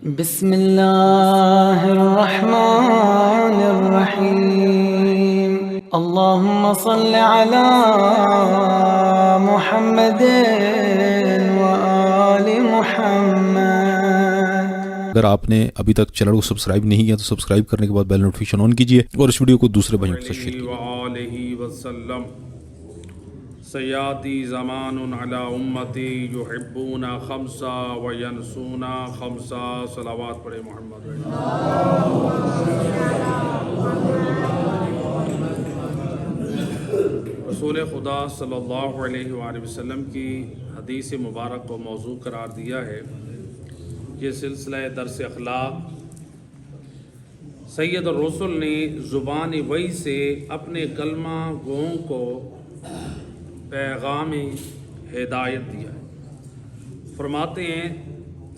بسم اللہ الرحمن الرحیم اللہم صل علی محمد وآل محمد۔ اگر آپ نے ابھی تک چینل کو سبسکرائب نہیں کیا تو سبسکرائب کرنے کے بعد بیل نوٹیفیکیشن آن کیجئے اور اس ویڈیو کو دوسرے بھائیوں کے ساتھ شیئر کیجئے۔ وآلہ وسلم سیاتی زمان علی امتی یحبون خمسا وینسون خمسا۔ صلوات پڑھے محمد۔ رسول خدا صلی اللہ علیہ وآلہ وسلم کی حدیث مبارک کو موضوع قرار دیا ہے۔ یہ سلسلہ درس اخلاق سید الرسل نے زبان وحی سے اپنے کلمہ گوؤں کو پیغام ہدایت دیا ہے۔ فرماتے ہیں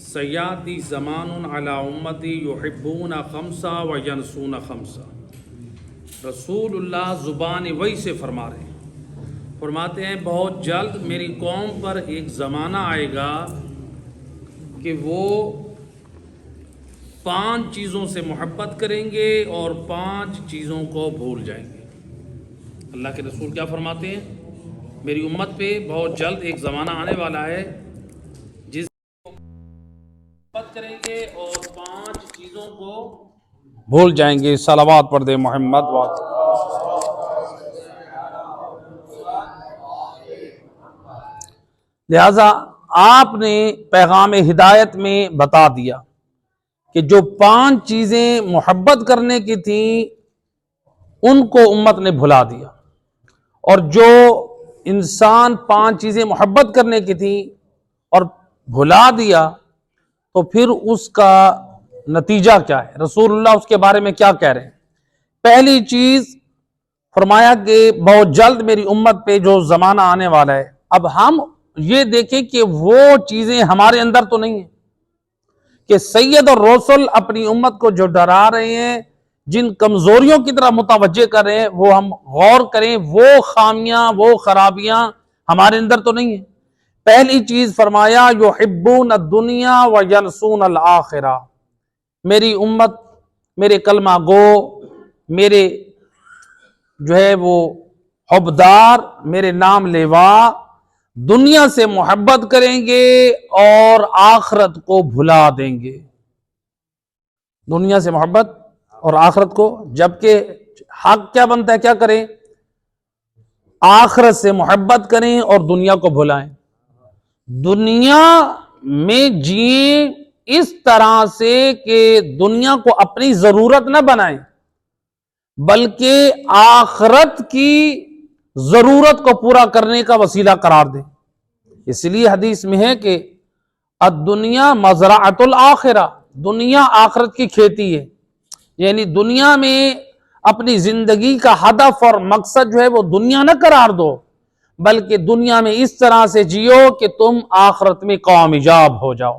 سیاتی زمان علی امتی یحبون خمسا وینسون خمسا۔ رسول اللہ زبان وحی سے فرما رہے ہیں، فرماتے ہیں بہت جلد میری قوم پر ایک زمانہ آئے گا کہ وہ 5 چیزوں سے محبت کریں گے اور 5 چیزوں کو بھول جائیں گے۔ اللہ کے رسول کیا فرماتے ہیں؟ میری امت پہ بہت جلد ایک زمانہ آنے والا ہے جس کو محبت کریں گے اور 5 چیزوں کو بھول جائیں گے۔ صلوات پڑھ دے محمد۔ لہذا آپ نے پیغام ہدایت میں بتا دیا کہ جو 5 چیزیں محبت کرنے کی تھیں ان کو امت نے بھلا دیا، اور جو انسان 5 چیزیں محبت کرنے کی تھیں اور بھلا دیا تو پھر اس کا نتیجہ کیا ہے؟ رسول اللہ اس کے بارے میں کیا کہہ رہے ہیں؟ پہلی چیز فرمایا کہ بہت جلد میری امت پہ جو زمانہ آنے والا ہے۔ اب ہم یہ دیکھیں کہ وہ چیزیں ہمارے اندر تو نہیں ہیں کہ سید اور رسول اپنی امت کو جو ڈرا رہے ہیں، جن کمزوریوں کی طرح متوجہ کر رہے ہیں، وہ ہم غور کریں، وہ خامیاں وہ خرابیاں ہمارے اندر تو نہیں ہیں۔ پہلی چیز فرمایا یحبون الدنیا وینسون الآخرہ۔ میری امت، میرے کلمہ گو، میرے جو ہے وہ حبدار، میرے نام لیوا دنیا سے محبت کریں گے اور آخرت کو بھلا دیں گے۔ دنیا سے محبت اور آخرت کو، جبکہ حق کیا بنتا ہے؟ کیا کریں؟ آخرت سے محبت کریں اور دنیا کو بھلائیں۔ دنیا میں جئیں اس طرح سے کہ دنیا کو اپنی ضرورت نہ بنائیں بلکہ آخرت کی ضرورت کو پورا کرنے کا وسیلہ قرار دیں۔ اس لیے حدیث میں ہے کہ الدنیا مزرعۃ الآخرہ، دنیا آخرت کی کھیتی ہے، یعنی دنیا میں اپنی زندگی کا ہدف اور مقصد جو ہے وہ دنیا نہ قرار دو بلکہ دنیا میں اس طرح سے جیو کہ تم آخرت میں کامیاب ہو جاؤ۔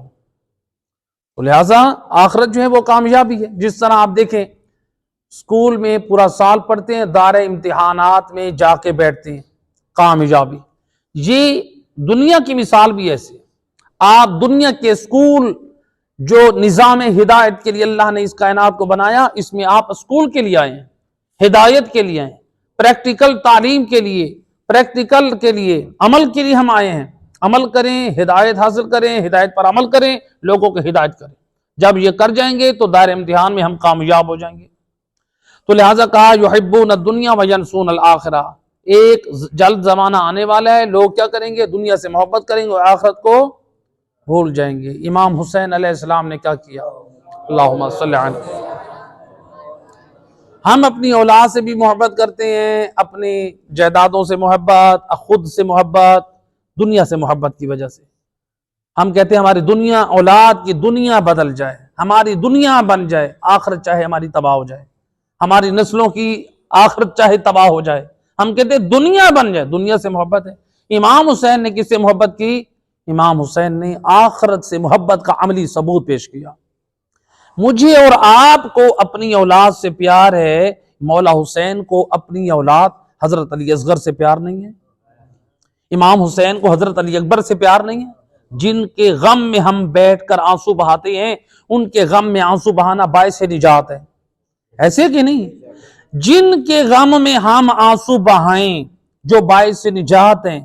تو لہٰذا آخرت جو ہے وہ کامیابی ہے۔ جس طرح آپ دیکھیں اسکول میں پورا سال پڑھتے ہیں، دار امتحانات میں جا کے بیٹھتے ہیں، کامیابی۔ یہ دنیا کی مثال بھی ایسی ہے۔ آپ دنیا کے اسکول جو نظام ہدایت کے لیے اللہ نے اس کائنات کو بنایا، اس میں آپ اسکول کے لیے آئے ہیں، ہدایت کے لیے آئے ہیں، پریکٹیکل تعلیم کے لیے، پریکٹیکل کے لیے، عمل کے لیے ہم آئے ہیں۔ عمل کریں، ہدایت حاصل کریں، ہدایت پر عمل کریں، لوگوں کو ہدایت کریں۔ جب یہ کر جائیں گے تو دار امتحان میں ہم کامیاب ہو جائیں گے۔ تو لہٰذا کہا یحبون الدنیا وینسون الآخرہ، ایک جلد زمانہ آنے والا ہے، لوگ کیا کریں گے؟ دنیا سے محبت کریں گے اور آخرت کو بھول جائیں گے۔ امام حسین علیہ السلام نے کیا کیا؟ اللہم صلی علیہ۔ ہم اپنی اولاد سے بھی محبت کرتے ہیں، اپنی جائیدادوں سے محبت، خود سے محبت، دنیا سے محبت کی وجہ سے ہم کہتے ہیں ہماری دنیا، اولاد کی دنیا بدل جائے، ہماری دنیا بن جائے، آخرت چاہے ہماری تباہ ہو جائے، ہماری نسلوں کی آخرت چاہے تباہ ہو جائے، ہم کہتے ہیں دنیا بن جائے۔ دنیا سے محبت ہے۔ امام حسین نے کس سے محبت کی؟ امام حسین نے آخرت سے محبت کا عملی ثبوت پیش کیا۔ مجھے اور آپ کو اپنی اولاد سے پیار ہے، مولا حسین کو اپنی اولاد حضرت علی اصغر سے پیار نہیں ہے، امام حسین کو حضرت علی اکبر سے پیار نہیں ہے، جن کے غم میں ہم بیٹھ کر آنسو بہاتے ہیں، ان کے غم میں آنسو بہانا باعث نجات ہے، ایسے کہ نہیں؟ جن کے غم میں ہم آنسو بہائیں جو باعث نجات ہیں،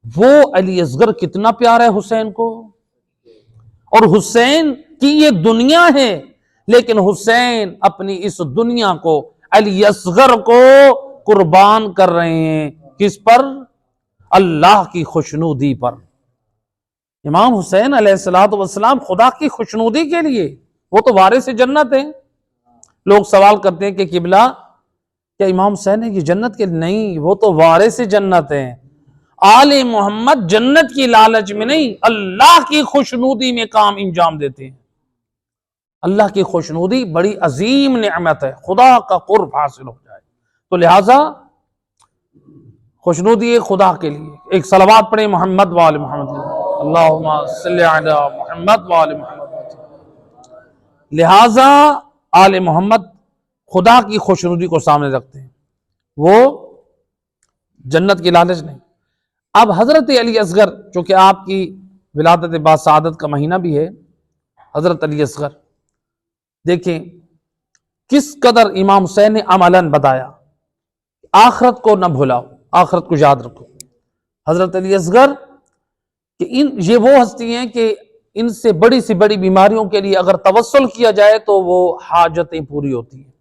وہ علی اصغر کتنا پیارا ہے حسین کو، اور حسین کی یہ دنیا ہے، لیکن حسین اپنی اس دنیا کو علی اصغر کو قربان کر رہے ہیں، کس پر؟ اللہ کی خوشنودی پر۔ امام حسین علیہ السلام خدا کی خوشنودی کے لیے، وہ تو وارث جنت ہیں۔ لوگ سوال کرتے ہیں کہ قبلہ کیا امام حسین ہے یہ جنت کے؟ نہیں، وہ تو وارث جنت ہیں۔ آل محمد جنت کی لالچ میں نہیں، اللہ کی خوشنودی میں کام انجام دیتے ہیں۔ اللہ کی خوشنودی بڑی عظیم نعمت ہے، خدا کا قرب حاصل ہو جائے، تو لہٰذا خوشنودی خدا کے لیے۔ ایک صلوات پڑھیں محمد وآل محمد، اللہم صلی علی محمد وآل محمد۔ لہٰذا آل محمد خدا کی خوشنودی کو سامنے رکھتے ہیں، وہ جنت کی لالچ نہیں۔ اب حضرت علی اصغر، چونکہ آپ کی ولادت باسعادت کا مہینہ بھی ہے، حضرت علی اصغر دیکھیں کس قدر امام حسین نے عملاً بتایا، آخرت کو نہ بھولاؤ، آخرت کو یاد رکھو۔ حضرت علی اصغر کہ یہ وہ ہستی ہیں کہ ان سے بڑی سی بڑی بیماریوں کے لیے اگر توسل کیا جائے تو وہ حاجتیں پوری ہوتی ہیں۔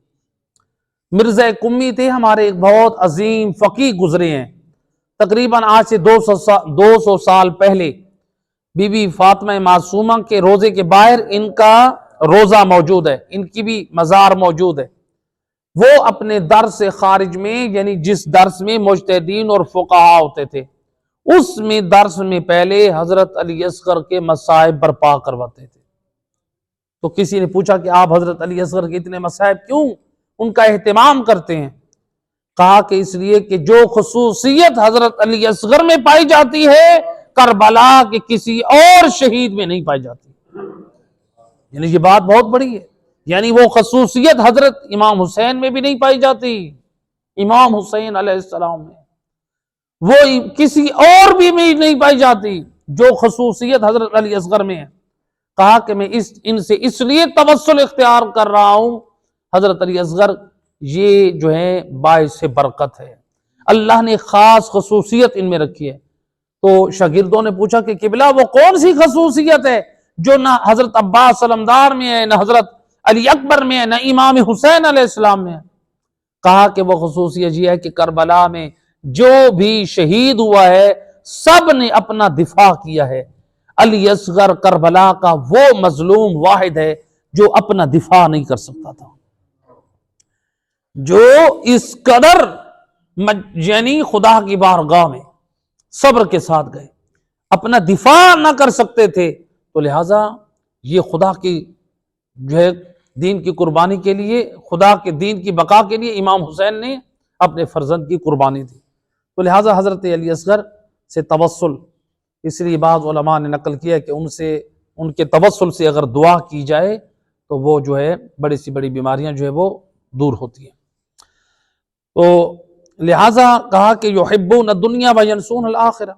مرزا قمی تھے ہمارے ایک بہت عظیم فقیہ گزرے ہیں، تقریباً آج سے 200 سال پہلے بی بی فاطمہ معصومہ کے روزے کے باہر ان کا روزہ موجود ہے، ان کی بھی مزار موجود ہے۔ وہ اپنے درس خارج میں، یعنی جس درس میں مجتہدین اور فقہاء ہوتے تھے، اس میں درس میں پہلے حضرت علی اصغر کے مصائب برپا کرواتے تھے۔ تو کسی نے پوچھا کہ آپ حضرت علی اصغر کے اتنے مصائب کیوں ان کا اہتمام کرتے ہیں؟ کہا کہ اس لیے کہ جو خصوصیت حضرت علی اصغر میں پائی جاتی ہے کربلا کے کسی اور شہید میں نہیں پائی جاتی۔ یعنی یہ بات بہت بڑی ہے، یعنی وہ خصوصیت حضرت امام حسین میں بھی نہیں پائی جاتی، امام حسین علیہ السلام میں وہ کسی اور بھی میں نہیں پائی جاتی جو خصوصیت حضرت علی اصغر میں ہے۔ کہا کہ میں ان سے اس لیے توسل اختیار کر رہا ہوں، حضرت علی اصغر یہ جو ہے باعث برکت ہے، اللہ نے خاص خصوصیت ان میں رکھی ہے۔ تو شاگردوں نے پوچھا کہ قبلہ وہ کون سی خصوصیت ہے جو نہ حضرت عباس علمدار میں ہے، نہ حضرت علی اکبر میں ہے، نہ امام حسین علیہ السلام میں ہے؟ کہا کہ وہ خصوصیت یہ ہے کہ کربلا میں جو بھی شہید ہوا ہے سب نے اپنا دفاع کیا ہے، علی اصغر کربلا کا وہ مظلوم واحد ہے جو اپنا دفاع نہیں کر سکتا تھا، جو اس قدر یعنی خدا کی بارگاہ میں صبر کے ساتھ گئے، اپنا دفاع نہ کر سکتے تھے، تو لہٰذا یہ خدا کی جو ہے دین کی قربانی کے لیے، خدا کے دین کی بقا کے لیے امام حسین نے اپنے فرزند کی قربانی دی۔ تو لہٰذا حضرت علی اصغر سے توسل، اس لیے بعض علماء نے نقل کیا کہ ان کے توسل سے اگر دعا کی جائے تو وہ جو ہے بڑی سی بڑی بیماریاں جو ہے وہ دور ہوتی ہیں۔ تو لہٰذا کہا کہ یحبون الدنیا وینسون الآخرہ،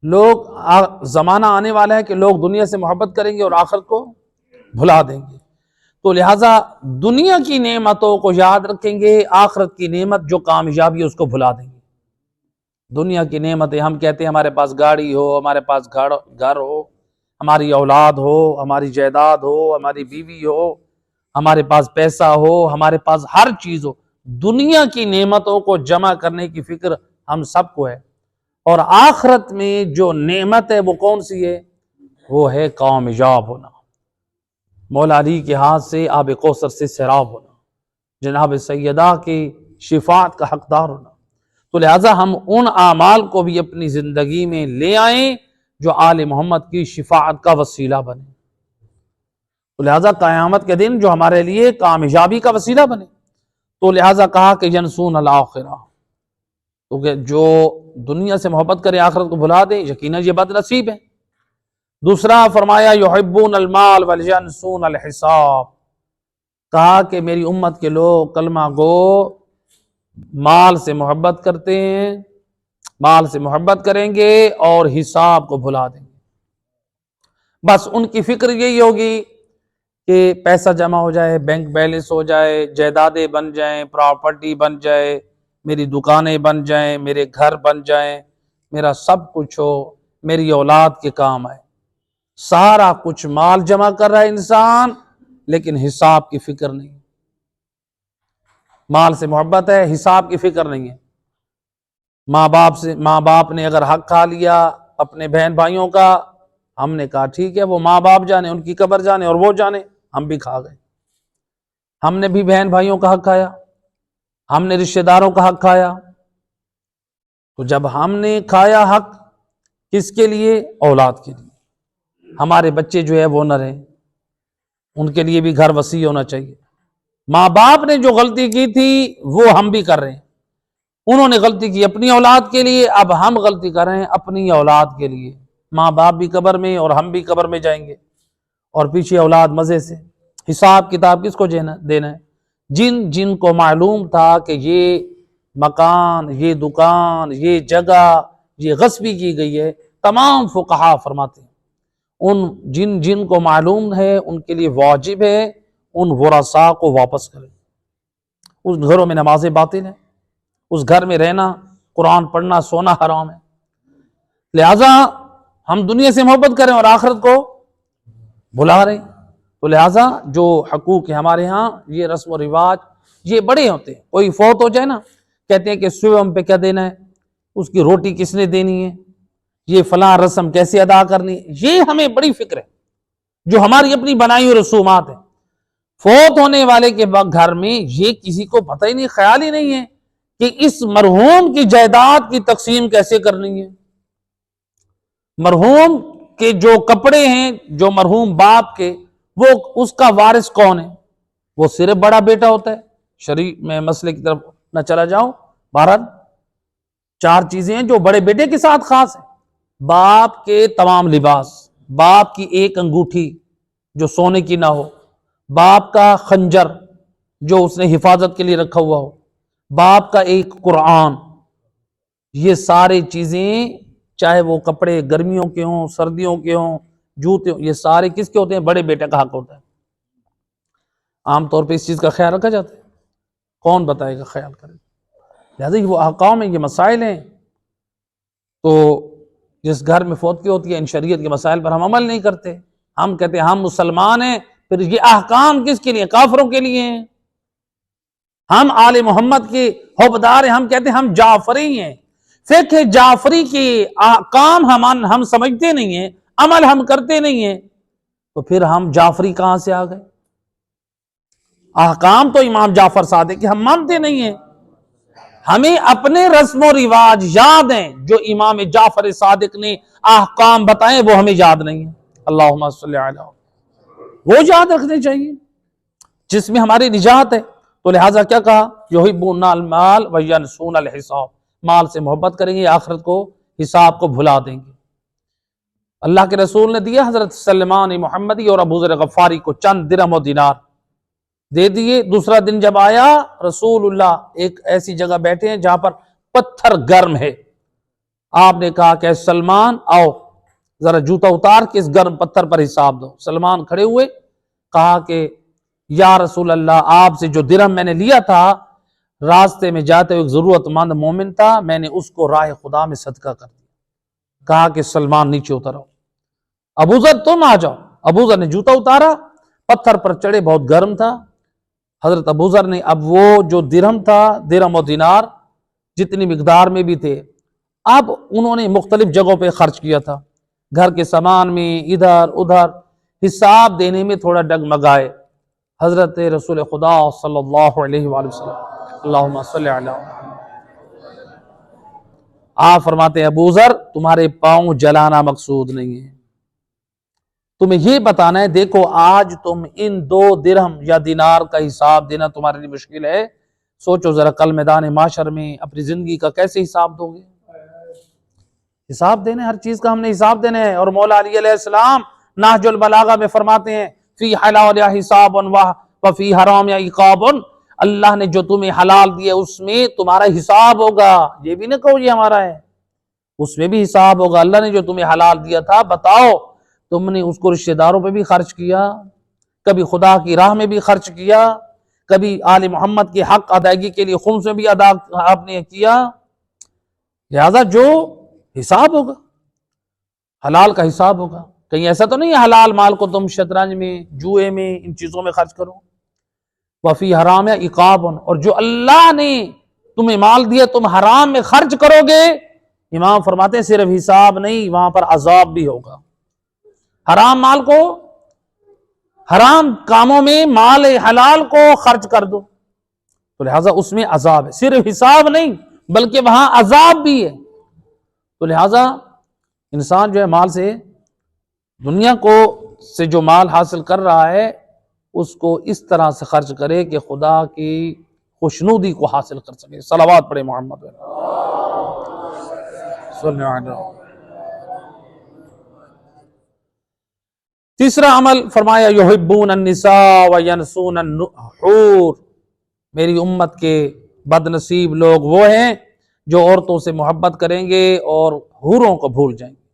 لوگ زمانہ آنے والا ہے کہ لوگ دنیا سے محبت کریں گے اور آخرت کو بھلا دیں گے، تو لہٰذا دنیا کی نعمتوں کو یاد رکھیں گے، آخرت کی نعمت جو کامیابی ہے اس کو بھلا دیں گے۔ دنیا کی نعمتیں ہم کہتے ہیں ہمارے پاس گاڑی ہو، ہمارے پاس گھر ہو، ہماری اولاد ہو، ہماری جائیداد ہو، ہماری بیوی ہو، ہمارے پاس پیسہ ہو، ہمارے پاس ہر چیز ہو، دنیا کی نعمتوں کو جمع کرنے کی فکر ہم سب کو ہے، اور آخرت میں جو نعمت ہے وہ کون سی ہے؟ وہ ہے کامیاب ہونا، مولا علی کے ہاتھ سے آب کوثر سے سیراب ہونا، جناب سیدہ کی شفاعت کا حقدار ہونا۔ تو لہٰذا ہم ان اعمال کو بھی اپنی زندگی میں لے آئیں جو آل محمد کی شفاعت کا وسیلہ بنے، تو لہٰذا قیامت کے دن جو ہمارے لیے کامیابی کا وسیلہ بنے۔ تو لہٰذا کہا کہ ینسون الآخرہ، تو کہ جو دنیا سے محبت کرے آخرت کو بھلا دیں، یقیناً یہ بد نصیب ہے۔ دوسرا فرمایا یحبون المال وینسون الحساب، کہا کہ میری امت کے لوگ کلمہ گو مال سے محبت کرتے ہیں، مال سے محبت کریں گے اور حساب کو بھلا دیں گے۔ بس ان کی فکر یہی ہوگی کہ پیسہ جمع ہو جائے، بینک بیلنس ہو جائے، جائیدادیں بن جائیں، پراپرٹی بن جائے، میری دکانیں بن جائیں، میرے گھر بن جائیں، میرا سب کچھ ہو، میری اولاد کے کام آئے۔ سارا کچھ مال جمع کر رہا ہے انسان، لیکن حساب کی فکر نہیں۔ مال سے محبت ہے، حساب کی فکر نہیں ہے۔ ماں باپ نے اگر حق کھا لیا اپنے بہن بھائیوں کا، ہم نے کہا ٹھیک ہے، وہ ماں باپ جانے، ان کی قبر جانے اور وہ جانے، ہم بھی کھا گئے۔ ہم نے بھی بہن بھائیوں کا حق کھایا، ہم نے رشتہ داروں کا حق کھایا۔ تو جب ہم نے کھایا حق، کس کے لیے؟ اولاد کے لیے۔ ہمارے بچے جو ہے وہ نہ رہیں، ان کے لیے بھی گھر وسیع ہونا چاہیے۔ ماں باپ نے جو غلطی کی تھی وہ ہم بھی کر رہے ہیں۔ انہوں نے غلطی کی اپنی اولاد کے لیے، اب ہم غلطی کر رہے ہیں اپنی اولاد کے لیے۔ ماں باپ بھی قبر میں اور ہم بھی قبر میں جائیں گے، اور پیچھے اولاد مزے سے۔ حساب کتاب کس کو دینا ہے؟ جن کو معلوم تھا کہ یہ مکان، یہ دکان، یہ جگہ، یہ غصبی کی گئی ہے، تمام فقہا فرماتے ہیں جن کو معلوم ہے ان کے لیے واجب ہے ان ورثاء کو واپس کریں۔ اس گھروں میں نمازیں باطل ہیں، اس گھر میں رہنا، قرآن پڑھنا، سونا حرام ہے۔ لہٰذا ہم دنیا سے محبت کریں اور آخرت کو بھلا رہے ہیں۔ تو لہٰذا جو حقوق ہیں ہمارے ہاں، یہ رسم و رواج یہ بڑے ہوتے ہیں۔ کوئی فوت ہو جائے نا، کہتے ہیں کہ سوم پہ کیا دینا ہے، اس کی روٹی کس نے دینی ہے، یہ فلاں رسم کیسے ادا کرنی ہے، یہ ہمیں بڑی فکر ہے، جو ہماری اپنی بنائی ہوئی رسومات ہیں۔ فوت ہونے والے کے گھر میں یہ کسی کو پتہ ہی نہیں، خیال ہی نہیں ہے کہ اس مرحوم کی جائیداد کی تقسیم کیسے کرنی ہے۔ مرحوم کے جو کپڑے ہیں، جو مرحوم باپ کے، وہ اس کا وارث کون ہے؟ وہ صرف بڑا بیٹا ہوتا ہے۔ شریع میں مسئلے کی طرف نہ چلا جاؤں، بہرحال 4 چیزیں ہیں جو بڑے بیٹے کے ساتھ خاص ہیں۔ باپ کے تمام لباس، باپ کی ایک انگوٹھی جو سونے کی نہ ہو، باپ کا خنجر جو اس نے حفاظت کے لیے رکھا ہوا ہو، باپ کا ایک قرآن، یہ ساری چیزیں، چاہے وہ کپڑے گرمیوں کے ہوں، سردیوں کے ہوں، جوتے ہوں، یہ سارے کس کے ہوتے ہیں؟ بڑے بیٹے کا حق ہوتا ہے۔ عام طور پہ اس چیز کا خیال رکھا جاتا ہے، کون بتائے گا خیال کرے؟ لہٰذا وہ احکام ہیں، یہ مسائل ہیں۔ تو جس گھر میں فوتگی ہوتی ہے، ان شریعت کے مسائل پر ہم عمل نہیں کرتے۔ ہم کہتے ہیں ہم مسلمان ہیں، پھر یہ احکام کس کے لیے؟ کافروں کے لیے ہیں۔ ہم آل محمد کے حوبدار ہیں، ہم کہتے ہیں ہم جعفری ہیں، فقہ جعفری کے احکام ہم سمجھتے نہیں ہیں، عمل ہم کرتے نہیں ہیں، تو پھر ہم جعفری کہاں سے آ گئے؟ احکام تو امام جعفر صادق کے ہم مانتے نہیں ہیں۔ ہمیں اپنے رسم و رواج یاد ہیں، جو امام جعفر صادق نے احکام بتائے وہ ہمیں یاد نہیں ہیں۔ اللہم صلی علی، وہ یاد رکھنے چاہیے جس میں ہماری نجات ہے۔ تو لہٰذا کیا کہا؟ یحبون المال وینسون الحساب، مال سے محبت کریں گے، آخرت کو، حساب کو بھلا دیں گے۔ اللہ کے رسول نے دیا حضرت سلمان محمدی اور ابو ذر غفاری کو چند درہم و دینار دے دیے۔ دوسرا دن جب آیا، رسول اللہ ایک ایسی جگہ بیٹھے ہیں جہاں پر پتھر گرم ہے۔ آپ نے کہا کہ سلمان آؤ ذرا جوتا اتار کے اس گرم پتھر پر حساب دو۔ سلمان کھڑے ہوئے، کہا کہ یا رسول اللہ، آپ سے جو درہم میں نے لیا تھا، راستے میں جاتے ہوئے ایک ضرورت مند مومن تھا، میں نے اس کو راہ خدا میں صدقہ کر دیا۔ کہا کہ سلمان نیچے اترو، ابو ذر تم آ جاؤ۔ ابو ذر نے جوتا اتارا، پتھر پر چڑھے، بہت گرم تھا۔ حضرت ابو ذر نے اب وہ جو درہم تھا، درہم و دینار جتنی مقدار میں بھی تھے، اب انہوں نے مختلف جگہوں پہ خرچ کیا تھا، گھر کے سامان میں، ادھر ادھر، حساب دینے میں تھوڑا ڈگمگائے۔ حضرت رسول خدا صلی اللہ علیہ وآلہ وسلم، اللہم صلی علی، آپ فرماتے ہیں ابو ذر تمہارے پاؤں جلانا مقصود نہیں ہے، تمہیں یہ بتانا ہے، دیکھو آج تم ان 2 درہم یا دینار کا حساب دینا تمہارے لیے مشکل ہے، سوچو ذرا کل میدان محشر میں اپنی زندگی کا کیسے حساب دو گے؟ حساب دینے، ہر چیز کا ہم نے حساب دینے ہے۔ اور مولا علی علیہ السلام نہج البلاغہ میں فرماتے ہیں فی حلال یا حساب وفی حرام یا عقاب، اللہ نے جو تمہیں حلال دیا اس میں تمہارا حساب ہوگا، یہ بھی نہ کہو یہ ہمارا ہے، اس میں بھی حساب ہوگا۔ اللہ نے جو تمہیں حلال دیا تھا، بتاؤ تم نے اس کو رشتہ داروں پہ بھی خرچ کیا، کبھی خدا کی راہ میں بھی خرچ کیا، کبھی آل محمد کے حق ادائیگی کے لیے خمس میں بھی ادا آپ نے کیا، لہذا جو حساب ہوگا حلال کا حساب ہوگا. کہیں ایسا تو نہیں ہے حلال مال کو تم شطرنج میں، جوئے میں، ان چیزوں میں خرچ کرو. وفی حرام عقاب، اور جو اللہ نے تمہیں مال دیا تم حرام میں خرچ کرو گے، امام فرماتے ہیں صرف حساب نہیں، وہاں پر عذاب بھی ہوگا. حرام مال کو، حرام کاموں میں مال حلال کو خرچ کر دو تو لہٰذا اس میں عذاب ہے، صرف حساب نہیں بلکہ وہاں عذاب بھی ہے. تو لہٰذا انسان جو ہے مال سے، دنیا کو سے جو مال حاصل کر رہا ہے اس کو اس طرح سے خرچ کرے کہ خدا کی خوشنودی کو حاصل کر سکے. صلوات پڑھے محمد صلی اللہ علیہ وسلم. تیسرا عمل فرمایا یحبون النساء وینسون الحور، میری امت کے بد نصیب لوگ وہ ہیں جو عورتوں سے محبت کریں گے اور حوروں کو بھول جائیں گے.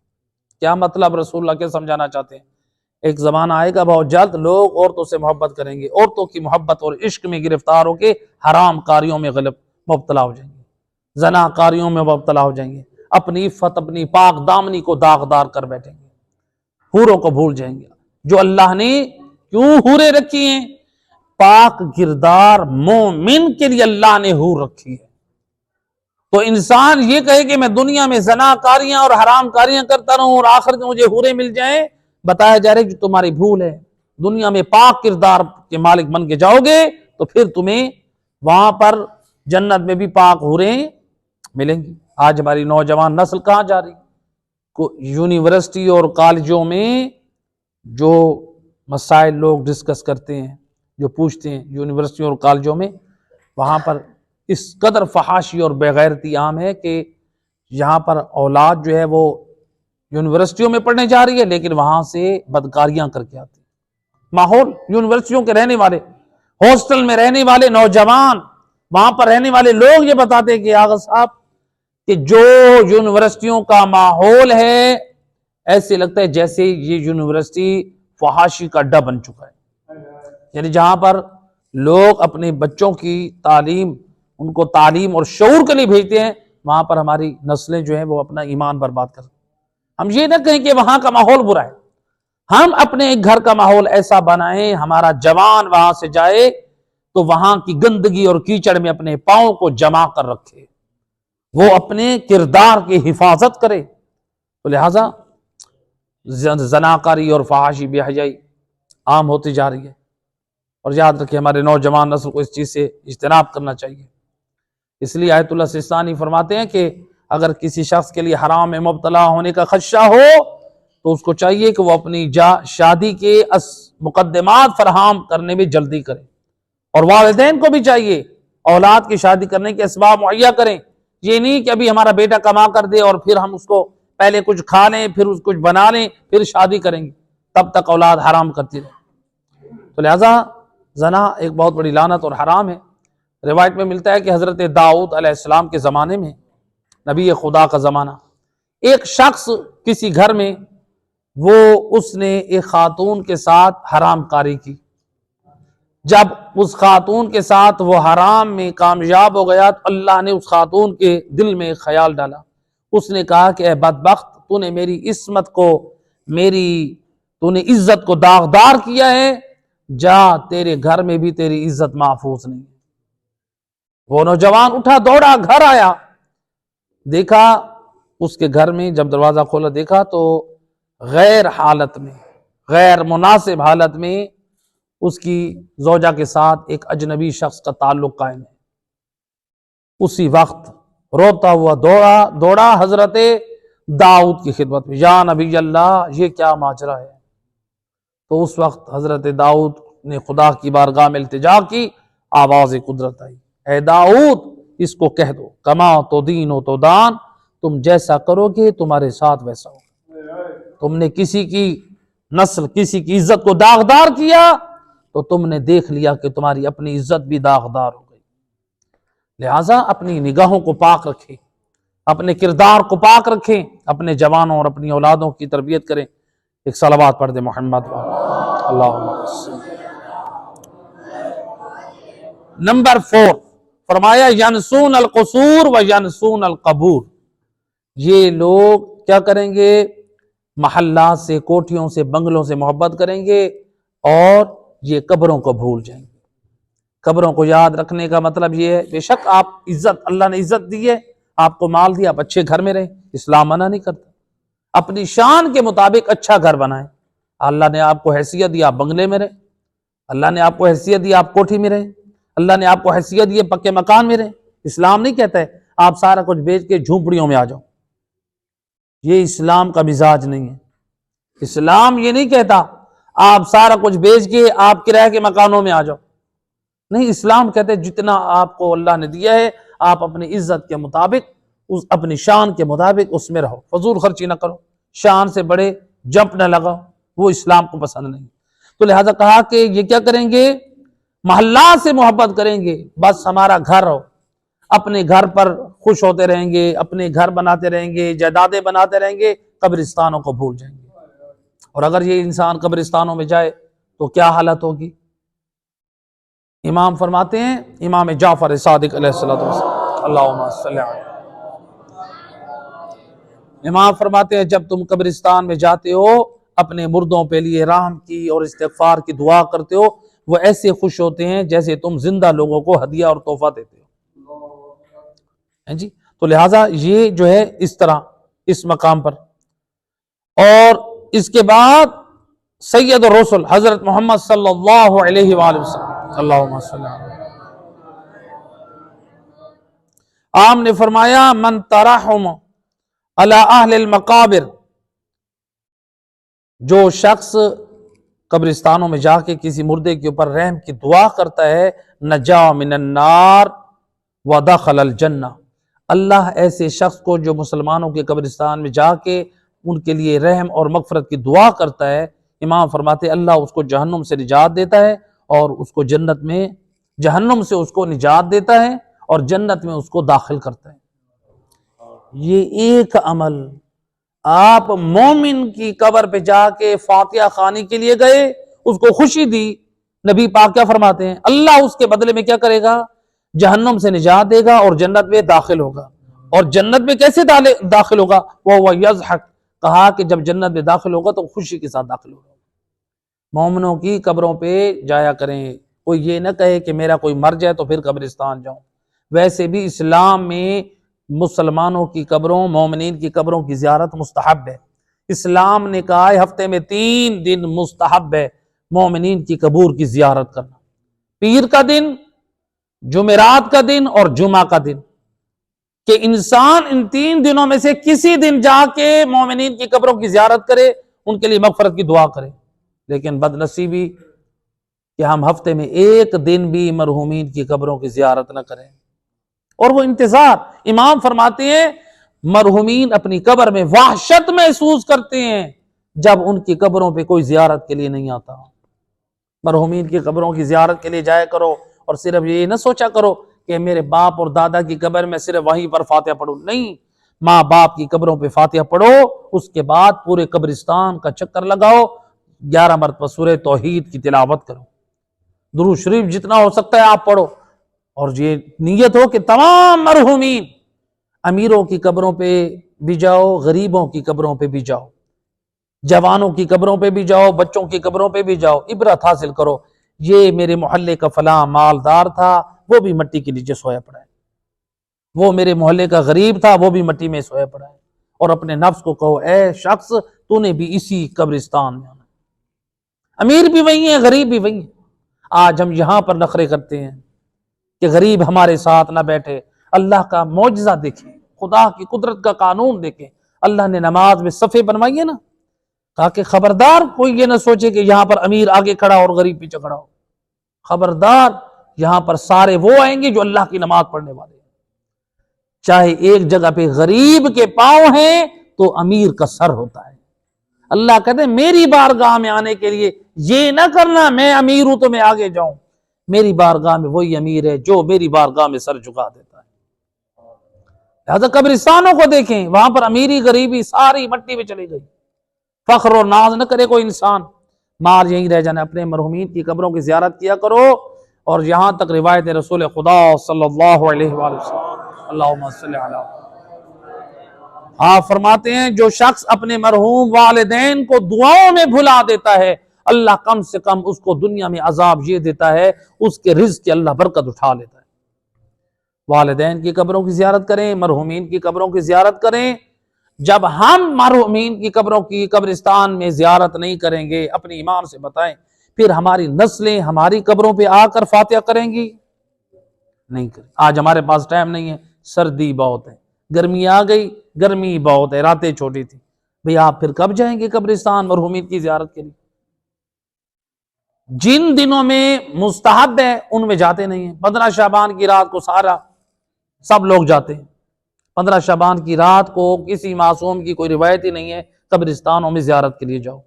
کیا مطلب رسول اللہ کے سمجھانا چاہتے ہیں؟ ایک زمانہ آئے گا بہت جلد لوگ عورتوں سے محبت کریں گے، عورتوں کی محبت اور عشق میں گرفتار ہو کے حرام کاریوں میں مبتلا ہو جائیں گے، زنا کاریوں میں مبتلا ہو جائیں گے، اپنی عفت اپنی پاک دامنی کو داغدار کر بیٹھیں گے، حوروں کو بھول جائیں گے. جو اللہ نے کیوں حوریں رکھی ہیں؟ پاک کردار مومن کے لیے اللہ نے حور رکھی ہے. تو انسان یہ کہے کہ میں دنیا میں زنا کاریاں اور حرام کاریاں کرتا رہوں اور آخر میں مجھے حوریں مل جائیں، بتایا جا رہا ہے کہ تمہاری بھول ہے. دنیا میں پاک کردار کے مالک بن کے جاؤ گے تو پھر تمہیں وہاں پر جنت میں بھی پاک حوریں ملیں گی. آج ہماری نوجوان نسل کہاں جا رہی؟ یونیورسٹی اور کالجوں میں جو مسائل لوگ ڈسکس کرتے ہیں، جو پوچھتے ہیں یونیورسٹیوں اور کالجوں میں، وہاں پر اس قدر فحاشی اور بےغیرتی عام ہے کہ یہاں پر اولاد جو ہے وہ یونیورسٹیوں میں پڑھنے جا رہی ہے لیکن وہاں سے بدکاریاں کر کے آتی. ماحول یونیورسٹیوں کے رہنے والے، ہاسٹل میں رہنے والے نوجوان، وہاں پر رہنے والے لوگ یہ بتاتے ہیں کہ آغا صاحب کہ جو یونیورسٹیوں کا ماحول ہے ایسے لگتا ہے جیسے یہ یونیورسٹی فحاشی کا اڈا بن چکا ہے. یعنی جہاں پر لوگ اپنے بچوں کی تعلیم، ان کو تعلیم اور شعور کے لیے بھیجتے ہیں، وہاں پر ہماری نسلیں جو ہیں وہ اپنا ایمان برباد کر. ہم یہ نہ کہیں کہ وہاں کا ماحول برا ہے، ہم اپنے ایک گھر کا ماحول ایسا بنائیں ہمارا جوان وہاں سے جائے تو وہاں کی گندگی اور کیچڑ میں اپنے پاؤں کو جما کر رکھے، وہ اپنے کردار کی حفاظت کرے. تو لہٰذا زناکاری اور فحاشی بے حیائی عام ہوتی جا رہی ہے، اور یاد رکھیں ہمارے نوجوان نسل کو اس چیز سے اجتناب کرنا چاہیے. اس لیے آیت اللہ سستانی فرماتے ہیں کہ اگر کسی شخص کے لیے حرام میں مبتلا ہونے کا خدشہ ہو تو اس کو چاہیے کہ وہ اپنی شادی کے مقدمات فراہم کرنے میں جلدی کرے، اور والدین کو بھی چاہیے اولاد کی شادی کرنے کے اسباب مہیا کریں. یہ نہیں کہ ابھی ہمارا بیٹا کما کر دے اور پھر ہم اس کو پہلے کچھ کھا لیں پھر اس کچھ بنا لیں پھر شادی کریں گے، تب تک اولاد حرام کرتی رہے. تو لہذا زنا ایک بہت بڑی لعنت اور حرام ہے. روایت میں ملتا ہے کہ حضرت داؤد علیہ السلام کے زمانے میں، نبی خدا کا زمانہ، ایک شخص کسی گھر میں اس نے ایک خاتون کے ساتھ حرام کاری کی. جب اس خاتون کے ساتھ وہ حرام میں کامیاب ہو گیا تو اللہ نے اس خاتون کے دل میں خیال ڈالا. اس نے کہا کہ اے بدبخت، تو نے میری عصمت کو، تو نے عزت کو داغدار کیا ہے، جا تیرے گھر میں بھی تیری عزت محفوظ نہیں. وہ نوجوان اٹھا دوڑا گھر آیا، دیکھا اس کے گھر میں جب دروازہ کھولا دیکھا تو غیر حالت میں، غیر مناسب حالت میں اس کی زوجہ کے ساتھ ایک اجنبی شخص کا تعلق قائم ہے. اسی وقت روتا ہوا دوڑا حضرت داؤد کی خدمت میں، یا نبی اللہ یہ کیا ماجرا ہے؟ تو اس وقت حضرت داؤد نے خدا کی بارگاہ میں التجا کی، آواز قدرت آئی، اے داؤد اس کو کہہ دو کما تو دین و تو دان، تم جیسا کرو گے تمہارے ساتھ ویسا ہو. تم نے کسی کی نسل، کسی کی عزت کو داغدار کیا تو تم نے دیکھ لیا کہ تمہاری اپنی عزت بھی داغدار ہو گئی. لہٰذا اپنی نگاہوں کو پاک رکھیں، اپنے کردار کو پاک رکھیں، اپنے جوانوں اور اپنی اولادوں کی تربیت کریں. ایک صلوات پڑھ دے محمد اللہم نمبر 4 فرمایا ینسون القصور و ینسون القبور، یہ لوگ کیا کریں گے؟ محلات سے، کوٹھیوں سے، بنگلوں سے محبت کریں گے اور یہ قبروں کو بھول جائیں گے۔ قبروں کو یاد رکھنے کا مطلب یہ ہے، بے شک آپ عزت، اللہ نے عزت دی ہے، آپ کو مال دیا، آپ اچھے گھر میں رہیں، اسلام منع نہیں کرتا، اپنی شان کے مطابق اچھا گھر بنائیں۔ اللہ نے آپ کو حیثیت دی، آپ بنگلے میں رہیں، اللہ نے آپ کو حیثیت دی، آپ کوٹھی میں رہیں، اللہ نے آپ کو حیثیت دی، پکے مکان میں رہیں۔ اسلام نہیں کہتا ہے آپ سارا کچھ بیچ کے جھونپڑیوں میں آ جاؤ، یہ اسلام کا مزاج نہیں ہے۔ اسلام یہ نہیں کہتا آپ سارا کچھ بیچ کے آپ کرائے کے مکانوں میں آ جاؤ، نہیں، اسلام کہتے جتنا آپ کو اللہ نے دیا ہے آپ اپنی عزت کے مطابق، اپنی شان کے مطابق اس میں رہو، فضول خرچی نہ کرو، شان سے بڑے جمپ نہ لگاؤ، وہ اسلام کو پسند نہیں۔ تو لہذا کہا کہ یہ کیا کریں گے؟ محلات سے محبت کریں گے، بس ہمارا گھر ہو، اپنے گھر پر خوش ہوتے رہیں گے، اپنے گھر بناتے رہیں گے، جائیدادیں بناتے رہیں گے، قبرستانوں کو بھول جائیں گے۔ اور اگر یہ انسان قبرستانوں میں جائے تو کیا حالت ہوگی؟ امام فرماتے ہیں، امام جعفر صادق علیہ السلام، اللہم صلی علیہ، امام فرماتے ہیں جب تم قبرستان میں جاتے ہو اپنے مردوں پہ لیے رحم کی اور استغفار کی دعا کرتے ہو، وہ ایسے خوش ہوتے ہیں جیسے تم زندہ لوگوں کو ہدیہ اور تحفہ دیتے ہو جی۔ تو لہٰذا یہ جو ہے اس طرح اس مقام پر، اور اس کے بعد سید الرسل حضرت محمد صلی اللہ علیہ وآلہ وسلم، اللہم صلی علیہ، آپ نے فرمایا من ترحم علی اہل المقابر، جو شخص قبرستانوں میں جا کے کسی مردے کے اوپر رحم کی دعا کرتا ہے، نجا من النار ودخل الجنہ، اللہ ایسے شخص کو جو مسلمانوں کے قبرستان میں جا کے ان کے لیے رحم اور مغفرت کی دعا کرتا ہے، امام فرماتے اللہ اس کو جہنم سے نجات دیتا ہے اور اس کو جنت میں، جہنم سے اس کو نجات دیتا ہے اور جنت میں اس کو داخل کرتا ہے۔ یہ ایک عمل، آپ مومن کی قبر پہ جا کے فاتحہ خوانی کے لیے گئے، اس کو خوشی دی، نبی پاک کیا فرماتے ہیں؟ اللہ اس کے بدلے میں کیا کرے گا؟ جہنم سے نجات دے گا اور جنت میں داخل ہوگا۔ اور جنت میں کیسے داخل ہوگا؟ وہ یضحک، کہا کہ جب جنت میں داخل ہوگا تو خوشی کے ساتھ داخل ہوگا۔ مومنوں کی قبروں پہ جایا کریں، کوئی یہ نہ کہے کہ میرا کوئی مر جائے تو پھر قبرستان جاؤں۔ ویسے بھی اسلام میں مسلمانوں کی قبروں، مومنین کی قبروں کی زیارت مستحب ہے۔ اسلام نے کہا ہے ہفتے میں 3 دن مستحب ہے مومنین کی قبور کی زیارت کرنا، پیر کا دن، جمعرات کا دن اور جمعہ کا دن، کہ انسان ان 3 دنوں میں سے کسی دن جا کے مومنین کی قبروں کی زیارت کرے، ان کے لیے مغفرت کی دعا کرے۔ لیکن بد نصیبی کہ ہم ہفتے میں 1 دن بھی مرحومین کی قبروں کی زیارت نہ کریں، اور وہ انتظار، امام فرماتے ہیں مرحومین اپنی قبر میں وحشت محسوس کرتے ہیں جب ان کی قبروں پہ کوئی زیارت کے لیے نہیں آتا۔ مرحومین کی قبروں کی زیارت کے لیے جایا کرو، اور صرف یہ نہ سوچا کرو کہ میرے باپ اور دادا کی قبر میں صرف وہیں پر فاتحہ پڑھوں، نہیں، ماں باپ کی قبروں پہ فاتحہ پڑھو، اس کے بعد پورے قبرستان کا چکر لگاؤ، 11 مرتبہ سورہ توحید کی تلاوت کرو، درود شریف جتنا ہو سکتا ہے آپ پڑھو، اور یہ نیت ہو کہ تمام مرحومین امیروں کی قبروں پہ بھی جاؤ، غریبوں کی قبروں پہ بھی جاؤ، جوانوں کی قبروں پہ بھی جاؤ، بچوں کی قبروں پہ بھی جاؤ، عبرت حاصل کرو، یہ میرے محلے کا فلاں مالدار تھا، وہ بھی مٹی کے نیچے سویا پڑا ہے، وہ میرے محلے کا غریب تھا، وہ بھی مٹی میں سویا پڑا ہے، اور اپنے نفس کو کہو اے شخص تو نے بھی اسی قبرستان میں آنا، امیر بھی وہی ہے، غریب بھی وہی ہے۔ آج ہم یہاں پر نخرے کرتے ہیں کہ غریب ہمارے ساتھ نہ بیٹھے، اللہ کا معجزہ دیکھیں، خدا کی قدرت کا قانون دیکھیں، اللہ نے نماز میں صفیں بنوائی ہے نا، کہا کہ خبردار کوئی یہ نہ سوچے کہ یہاں پر امیر آگے کھڑا اور غریب پیچھے کھڑا ہو، خبردار یہاں پر سارے وہ آئیں گے جو اللہ کی نماز پڑھنے والے ہیں، چاہے ایک جگہ پہ غریب کے پاؤں ہیں تو امیر کا سر ہوتا ہے۔ اللہ کہتے ہیں میری بارگاہ میں آنے کے لیے یہ نہ کرنا میں امیر ہوں تو میں آگے جاؤں، میری بارگاہ میں وہی امیر ہے جو میری بارگاہ میں سر جھکا دیتا ہے۔ لہذا قبرستانوں کو دیکھیں، وہاں پر امیری غریبی ساری مٹی میں چلی گئی، فخر اور ناز نہ کرے کوئی انسان، مار یہیں رہ جانا، اپنے مرحومین کی قبروں کی زیارت کیا کرو۔ اور یہاں تک روایت رسول خدا صلی اللہ علیہ وآلہ وسلم، اللہم صلی علی، آپ فرماتے ہیں جو شخص اپنے مرحوم والدین کو دعاؤں میں بھلا دیتا ہے، اللہ کم سے کم اس کو دنیا میں عذاب یہ دیتا ہے، اس کے رزق کی اللہ برکت اٹھا لیتا ہے۔ والدین کی قبروں کی زیارت کریں، مرحومین کی قبروں کی زیارت کریں۔ جب ہم مرحومین کی قبروں کی قبرستان میں زیارت نہیں کریں گے، اپنے ایمان سے بتائیں، پھر ہماری نسلیں ہماری قبروں پہ آ کر فاتحہ کریں گی؟ نہیں کریں۔ آج ہمارے پاس ٹائم نہیں ہے، سردی بہت ہے، گرمی آ گئی، گرمی بہت ہے، راتیں چھوٹی تھی، بھئی آپ پھر کب جائیں گے قبرستان مرحومین کی زیارت کے لیے؟ جن دنوں میں مستحب ہے ان میں جاتے نہیں ہیں۔ 15 شعبان کی رات کو سب لوگ جاتے ہیں۔ 15 شعبان کی رات کو کسی معصوم کی کوئی روایت ہی نہیں ہے قبرستانوں میں زیارت کے لیے جاؤ۔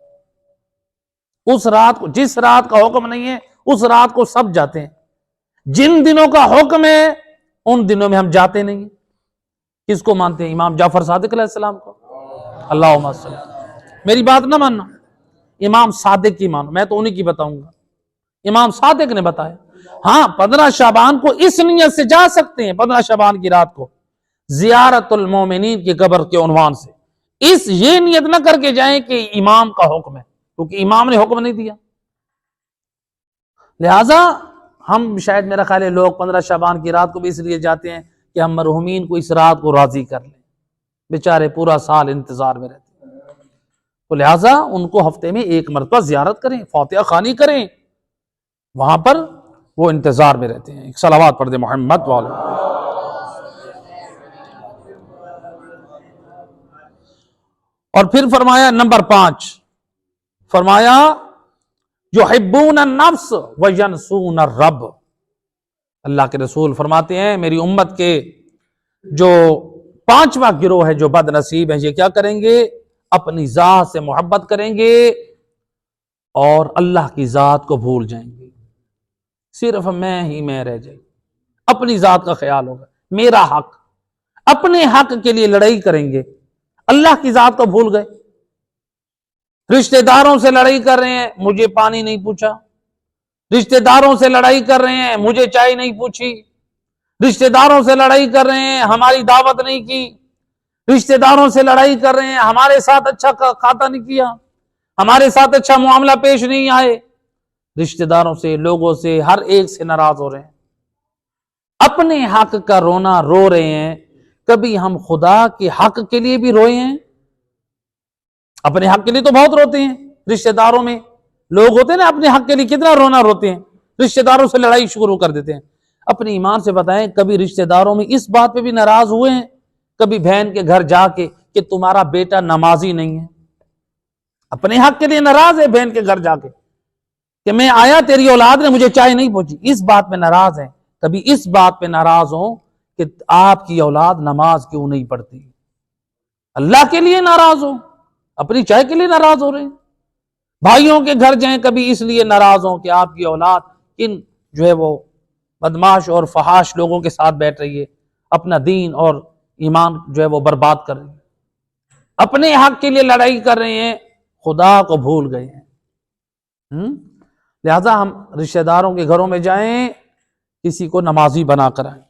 اس رات کو، جس رات کا حکم نہیں ہے اس رات کو سب جاتے ہیں۔ جن دنوں کا حکم ہے ان دنوں میں ہم جاتے نہیں ہیں۔ کس کو مانتے ہیں؟ امام جعفر صادق علیہ السلام کو، اللہم صلی۔ میری بات نہ ماننا، امام صادق کی مانو، میں تو انہی کی بتاؤں گا، امام صادق نے بتایا۔ ہاں 15 شعبان کو اس نیت سے جا سکتے ہیں، 15 شعبان کی رات کو زیارت المومنین کی قبر کے عنوان سے، اس یہ نیت نہ کر کے جائیں کہ امام کا حکم ہے، کیونکہ امام نے حکم نہیں دیا۔ لہٰذا ہم شاید، میرا خیال ہے، لوگ 15 شعبان کی رات کو بھی اس لیے جاتے ہیں کہ ہم مرحومین کو اس رات کو راضی کر لیں، بیچارے پورا سال انتظار میں رہتے ہیں، تو لہٰذا ان کو ہفتے میں ایک مرتبہ زیارت کریں، فاتحہ خوانی کریں، وہاں پر وہ انتظار میں رہتے ہیں۔ ایک صلوات پڑھ دے محمد والے۔ اور پھر فرمایا نمبر 5، فرمایا یحبون النفس وینسون الرب۔ اللہ کے رسول فرماتے ہیں میری امت کے جو 5واں گروہ ہے جو بد نصیب ہیں، یہ کیا کریں گے؟ اپنی ذات سے محبت کریں گے اور اللہ کی ذات کو بھول جائیں گے، صرف میں ہی میں رہ جائے، اپنی ذات کا خیال ہوگا، میرا حق، اپنے حق کے لیے لڑائی کریں گے، اللہ کی ذات کو بھول گئے۔ رشتہ داروں سے لڑائی کر رہے ہیں، مجھے پانی نہیں پوچھا، رشتہ داروں سے لڑائی کر رہے ہیں، مجھے چائے نہیں پوچھی، رشتہ داروں سے لڑائی کر رہے ہیں، ہماری دعوت نہیں کی، رشتہ داروں سے لڑائی کر رہے ہیں، ہمارے ساتھ اچھا کھاتا نہیں کیا، ہمارے ساتھ اچھا معاملہ پیش نہیں آئے، رشتہ داروں سے، لوگوں سے، ہر ایک سے ناراض ہو رہے ہیں، اپنے حق کا رونا رو رہے ہیں۔ کبھی ہم خدا کے حق کے لیے بھی روئے ہیں؟ اپنے حق کے لیے تو بہت روتے ہیں، رشتہ داروں میں لوگ ہوتے ہیں نا، اپنے حق کے لیے کتنا رونا روتے ہیں، رشتہ داروں سے لڑائی شروع کر دیتے ہیں۔ اپنے ایمان سے بتائیں، کبھی رشتہ داروں میں اس بات پہ بھی ناراض ہوئے ہیں، کبھی بہن کے گھر جا کے کہ تمہارا بیٹا نمازی نہیں ہے، اپنے حق کے لیے ناراض ہے، بہن کے گھر جا کے کہ میں آیا تیری اولاد نے مجھے چائے نہیں پہنچی، اس بات پہ ناراض ہیں۔ کبھی اس بات پہ ناراض ہوں کہ آپ کی اولاد نماز کیوں نہیں پڑھتی، اللہ کے لیے ناراض ہوں، اپنی چائے کے لیے ناراض ہو رہے ہیں۔ بھائیوں کے گھر جائیں، کبھی اس لیے ناراض ہوں کہ آپ کی اولاد کن جو ہے وہ بدماش اور فحاش لوگوں کے ساتھ بیٹھ رہی ہے، اپنا دین اور ایمان جو ہے وہ برباد کر رہی ہے، اپنے حق کے لیے لڑائی کر رہے ہیں، خدا کو بھول گئے ہیں۔ لہذا ہم رشتہ داروں کے گھروں میں جائیں، کسی کو نمازی بنا کر آئیں،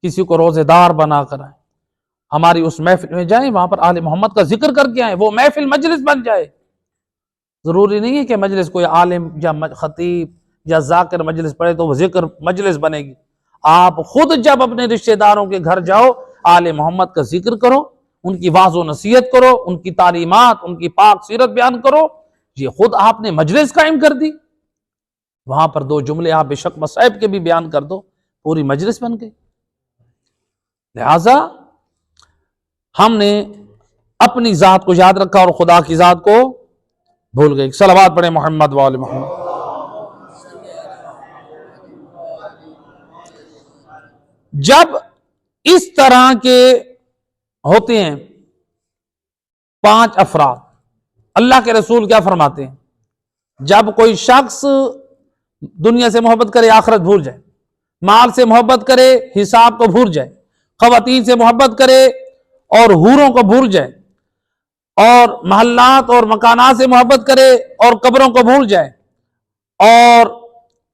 کسی کو روزے دار بنا کر آئیں، ہماری اس محفل میں جائیں، وہاں پر آل محمد کا ذکر کر کے آئیں، وہ محفل مجلس بن جائے۔ ضروری نہیں ہے کہ مجلس کوئی عالم یا خطیب یا ذاکر مجلس پڑھے تو وہ ذکر مجلس بنے گی۔ آپ خود جب اپنے رشتہ داروں کے گھر جاؤ، آل محمد کا ذکر کرو، ان کی واعظ و نصیحت کرو، ان کی تعلیمات، ان کی پاک سیرت بیان کرو، یہ خود آپ نے مجلس قائم کر دی۔ وہاں پر 2 جملے آپ بے شک مصائب کے بھی بیان کر دو، پوری مجلس بن گئی۔ لہذا ہم نے اپنی ذات کو یاد رکھا اور خدا کی ذات کو بھول گئے۔ صلوات پڑھیں محمد وآل محمد۔ جب اس طرح کے ہوتے ہیں 5 افراد، اللہ کے رسول کیا فرماتے ہیں؟ جب کوئی شخص دنیا سے محبت کرے، آخرت بھول جائے، مال سے محبت کرے، حساب کو بھول جائے، خواتین سے محبت کرے اور حوروں کو بھول جائے، اور محلات اور مکانات سے محبت کرے اور قبروں کو بھول جائے، اور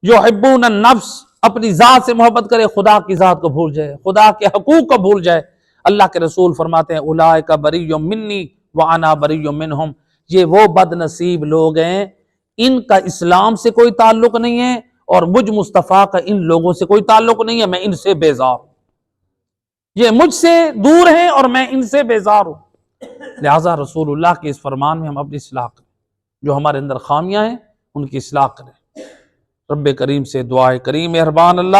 یحبون النفس اپنی ذات سے محبت کرے، خدا کی ذات کو بھول جائے، خدا کے حقوق کو بھول جائے۔ اللہ کے رسول فرماتے ہیں اولئک بریء منی وانا بریء منہم، یہ وہ بد نصیب لوگ ہیں ان کا اسلام سے کوئی تعلق نہیں ہے اور مجھ مصطفیٰ کا ان لوگوں سے کوئی تعلق نہیں ہے، میں ان سے بیزار ہوں، یہ مجھ سے دور ہیں اور میں ان سے بیزار ہوں۔ لہٰذا رسول اللہ کے اس فرمان میں ہم اپنی اصلاح کریں، جو ہمارے اندر خامیاں ہیں ان کی اصلاح کریں۔ رب کریم سے دعائے کریم مہربان اللہ